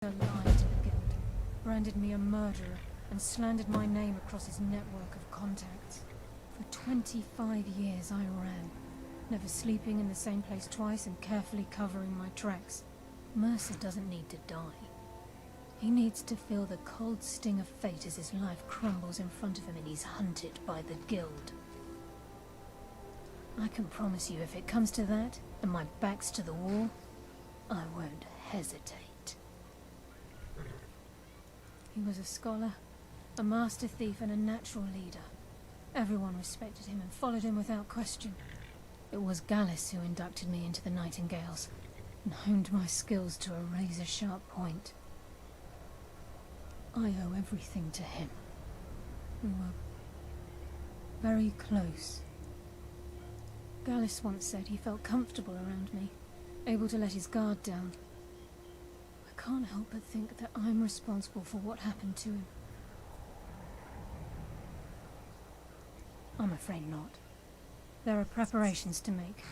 lied to the guild, branded me a murderer, and slandered my name across his network of contacts. For 25 years I ran, never sleeping in the same place twice and carefully covering my tracks. Mercer doesn't need to die. He needs to feel the cold sting of fate as his life crumbles in front of him and he's hunted by the guild. I can promise you, if it comes to that, and my back's to the wall, I won't hesitate. He was a scholar, a master thief, and a natural leader. Everyone respected him and followed him without question. It was Gallus who inducted me into the Nightingales, and honed my skills to a razor-sharp point. I owe everything to him. We were very close. Gallus once said he felt comfortable around me, able to let his guard down. I can't help but think that I'm responsible for what happened to him. I'm afraid not. There are preparations to make,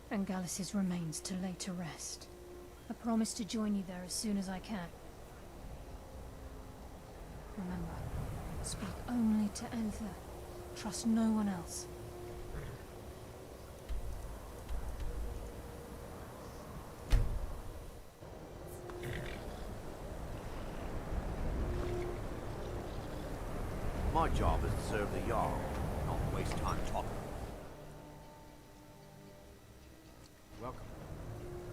and Gallus's remains to lay to rest. I promise to join you there as soon as I can. Remember, speak only to Enther. Trust no one else. My job is to serve the Jarl, not waste time talking. Welcome.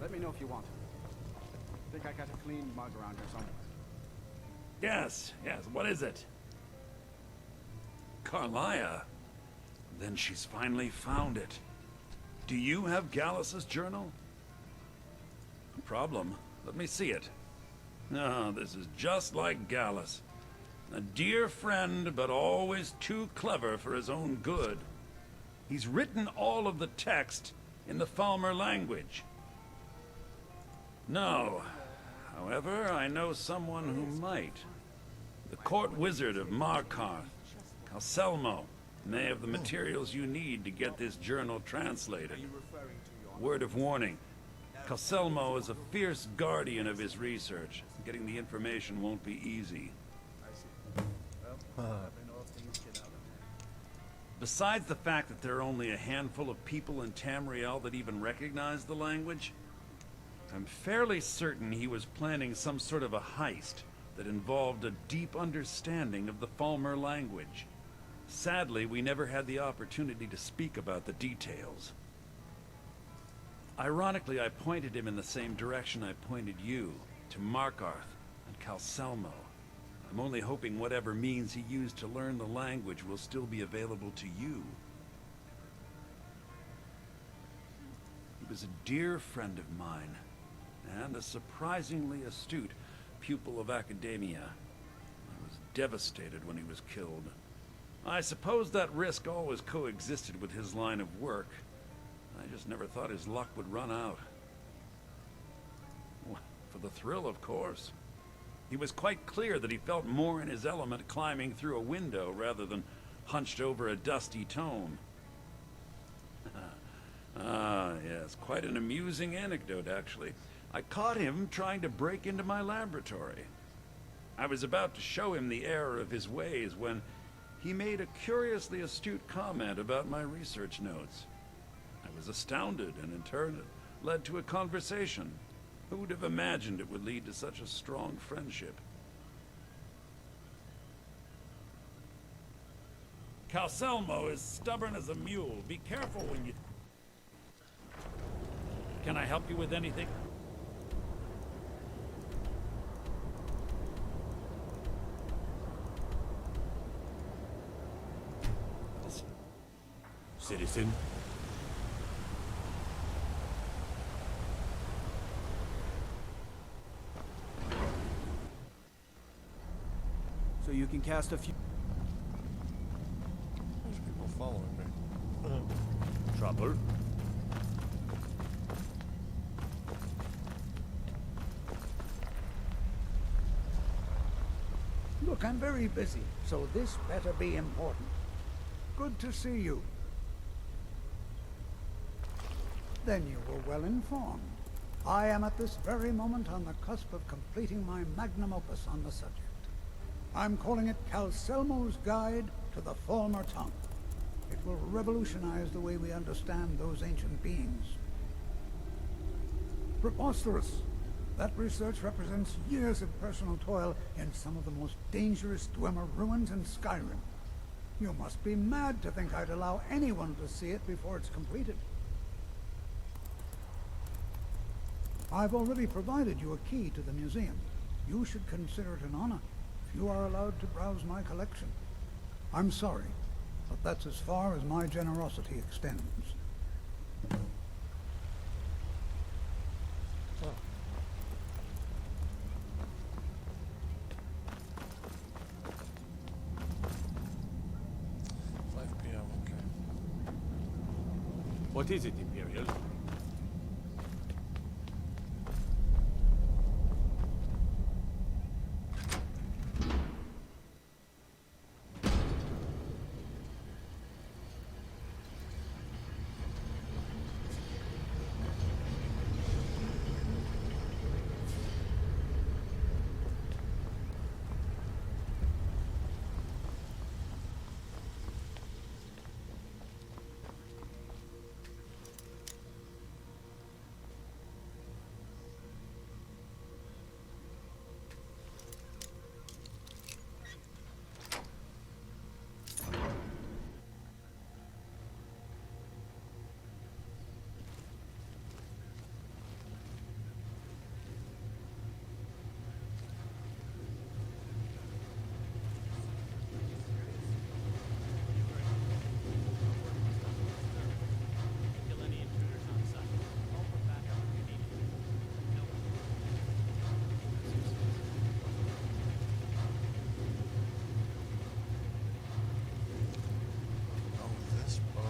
Let me know if you want. Think I got a clean mug around here somewhere. Yes, what is it? Carlia? Then she's finally found it. Do you have Gallus's journal? No problem. Let me see it. No, this is just like Gallus. A dear friend, but always too clever for his own good. He's written all of the text in the Falmer language. No. However, I know someone who might. The court wizard of Markarth, Calselmo, may have the materials you need to get this journal translated. Word of warning, Calselmo is a fierce guardian of his research. Getting the information won't be easy. Besides the fact that there are only a handful of people in Tamriel that even recognize the language, I'm fairly certain he was planning some sort of a heist that involved a deep understanding of the Falmer language. Sadly, we never had the opportunity to speak about the details. Ironically, I pointed him in the same direction I pointed you, to Markarth and Calselmo. I'm only hoping whatever means he used to learn the language will still be available to you. He was a dear friend of mine, and a surprisingly astute pupil of academia. I was devastated when he was killed. I suppose that risk always coexisted with his line of work. I just never thought his luck would run out. Well, for the thrill, of course. He was quite clear that he felt more in his element climbing through a window rather than hunched over a dusty tome. Yes, quite an amusing anecdote, actually. I caught him trying to break into my laboratory. I was about to show him the error of his ways when he made a curiously astute comment about my research notes. I was astounded, and in turn it led to a conversation. Who would have imagined it would lead to such a strong friendship? Calselmo is stubborn as a mule. Be careful when you... Can I help you with anything? Citizen? So you can cast a few... There's people following me. Trouble? Look, I'm very busy, so this better be important. Good to see you. Then you were well informed. I am at this very moment on the cusp of completing my magnum opus on the subject. I'm calling it Calcelmo's Guide to the Falmer Tongue. It will revolutionize the way we understand those ancient beings. Preposterous! That research represents years of personal toil in some of the most dangerous Dwemer ruins in Skyrim. You must be mad to think I'd allow anyone to see it before it's completed. I've already provided you a key to the museum. You should consider it an honor if you are allowed to browse my collection. I'm sorry, but that's as far as my generosity extends. Oh. 5 p.m. Okay. What is it, Imperial? Oh, this bow.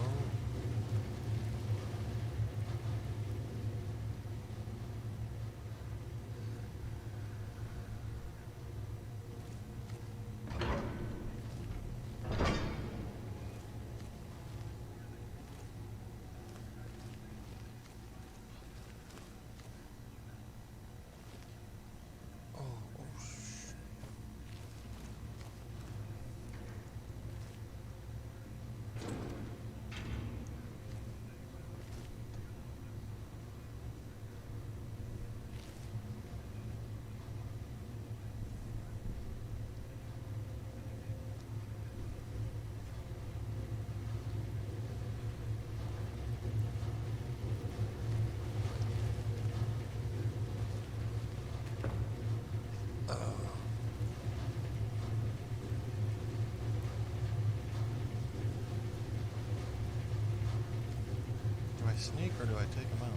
Oh, oh, do I sneak or do I take him out?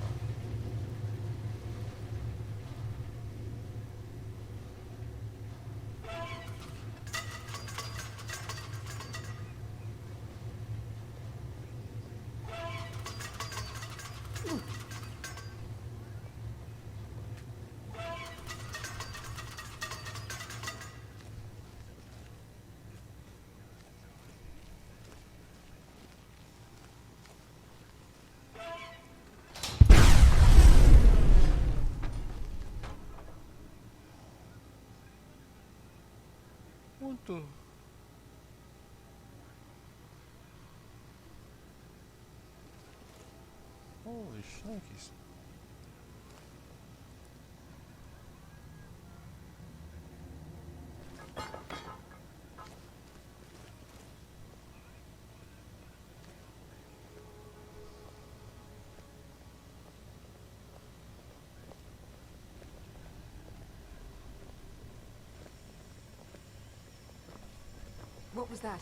What the? Holy shnikes. What was that?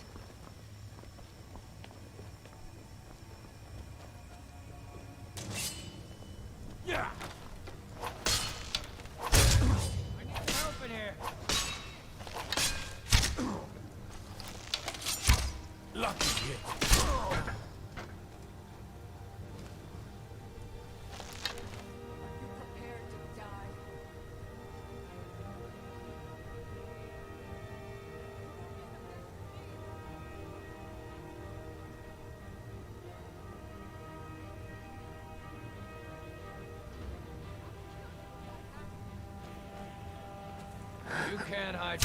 Yeah! I need some help in here! Lucky hit. Are you prepared to die? You can't hide.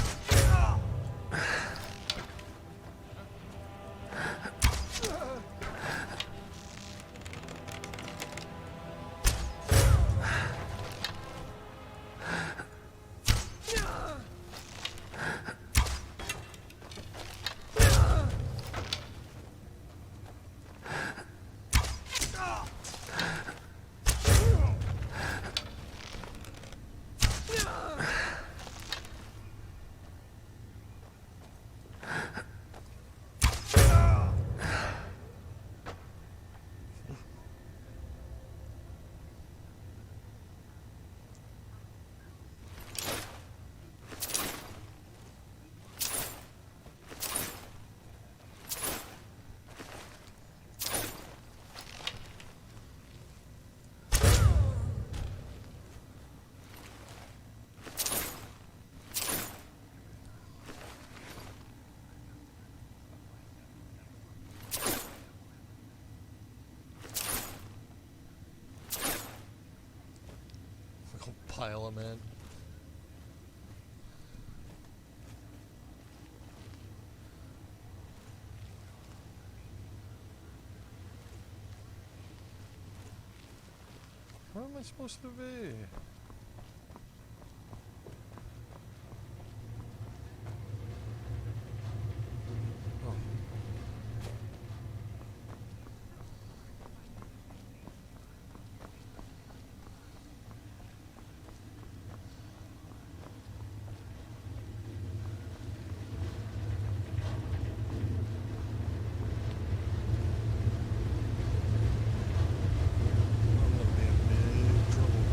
Pile them in. Where am I supposed to be? Oh. I'm gonna be in big trouble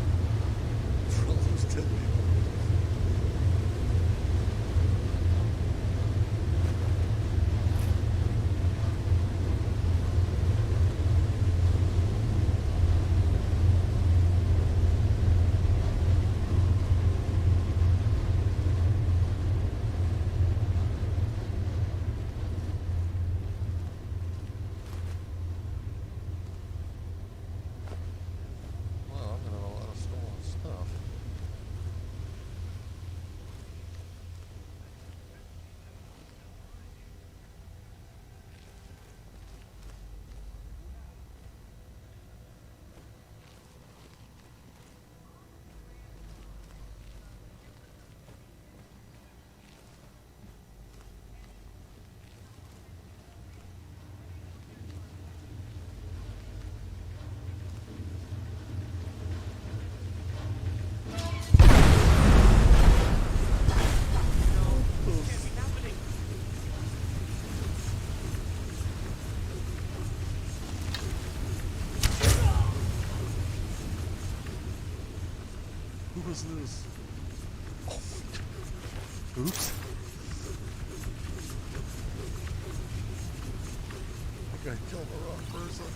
for all those dead people. Wow, I'm gonna have a lot of stolen stuff. Who was this? Oh my God. Oops. I think I killed the wrong person.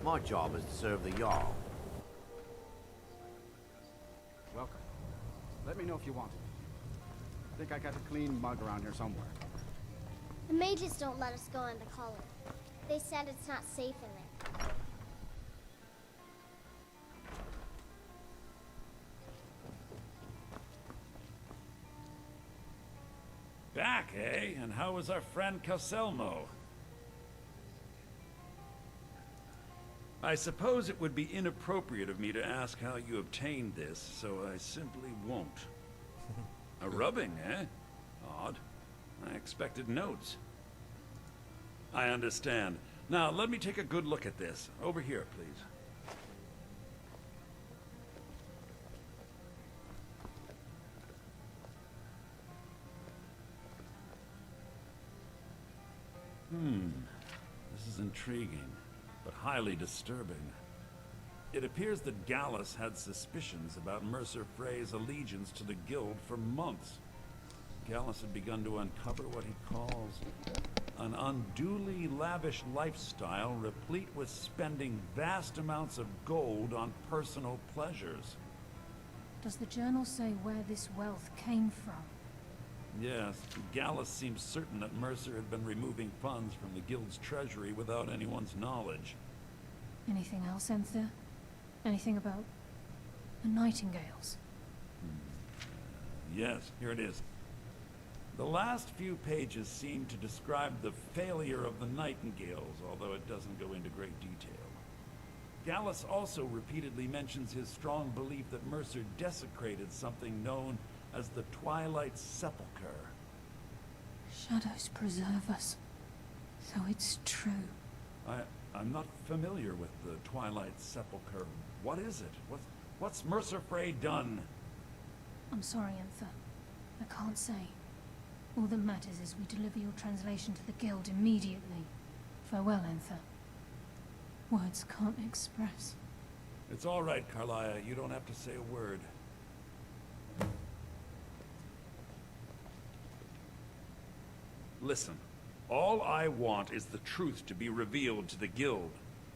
My job is to serve the Jarl. Welcome. Let me know if you want it. Think I got a clean mug around here somewhere. The mages don't let us go in the collar. They said it's not safe in there. Back, eh? And how was our friend Calselmo? I suppose it would be inappropriate of me to ask how you obtained this, so I simply won't. A rubbing, eh? Odd. I expected notes. I understand. Now, let me take a good look at this. Over here, please. This is intriguing, but highly disturbing. It appears that Gallus had suspicions about Mercer Frey's allegiance to the guild for months. Gallus had begun to uncover what he calls an unduly lavish lifestyle replete with spending vast amounts of gold on personal pleasures. Does the journal say where this wealth came from? Yes, Gallus seems certain that Mercer had been removing funds from the guild's treasury without anyone's knowledge. Anything else, Enther? Anything about the Nightingales? Yes, here it is. The last few pages seem to describe the failure of the Nightingales, although it doesn't go into great detail. Gallus also repeatedly mentions his strong belief that Mercer desecrated something known as the Twilight Sepulchre. Shadows preserve us. So it's true. I'm not familiar with the Twilight Sepulchre. What is it? What's Mercer Frey done? I'm sorry, Enther. I can't say. All that matters is we deliver your translation to the guild immediately. Farewell, Enther. Words can't express. It's all right, Carlia. You don't have to say a word. Listen, all I want is the truth to be revealed to the guild.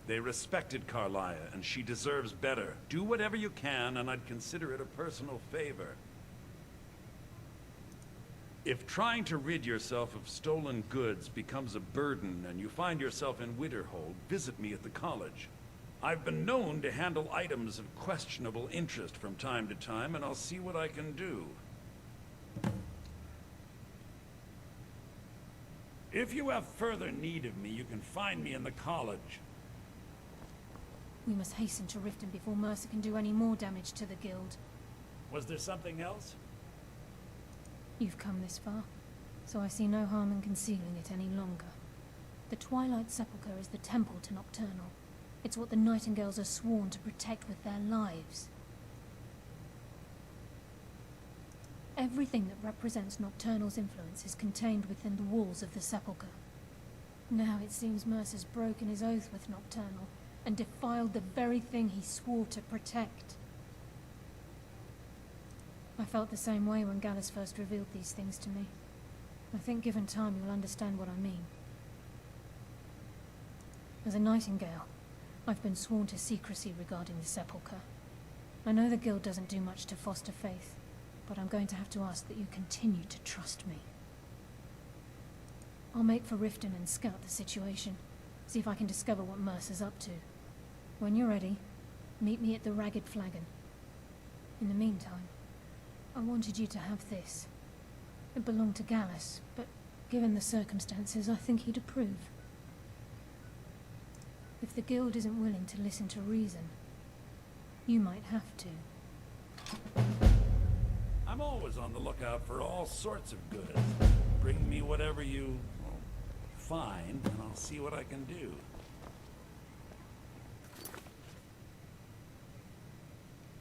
They respected Carlia, and she deserves better. Do whatever you can, and I'd consider it a personal favor. If trying to rid yourself of stolen goods becomes a burden and you find yourself in Winterhold, visit me at the college. I've been known to handle items of questionable interest from time to time, and I'll see what I can do. If you have further need of me, you can find me in the college. We must hasten to Riften before Mercer can do any more damage to the guild. Was there something else? You've come this far, so I see no harm in concealing it any longer. The Twilight Sepulchre is the temple to Nocturnal. It's what the Nightingales are sworn to protect with their lives. Everything that represents Nocturnal's influence is contained within the walls of the Sepulchre. Now it seems Mercer's broken his oath with Nocturnal and defiled the very thing he swore to protect. I felt the same way when Gallus first revealed these things to me. I think given time you'll understand what I mean. As a Nightingale, I've been sworn to secrecy regarding the Sepulchre. I know the guild doesn't do much to foster faith, but I'm going to have to ask that you continue to trust me. I'll make for Riften and scout the situation, see if I can discover what Mercer's up to. When you're ready, meet me at the Ragged Flagon. In the meantime, I wanted you to have this. It belonged to Gallus, but given the circumstances, I think he'd approve. If the guild isn't willing to listen to reason, you might have to. I'm always on the lookout for all sorts of goods. Bring me whatever you find, and I'll see what I can do.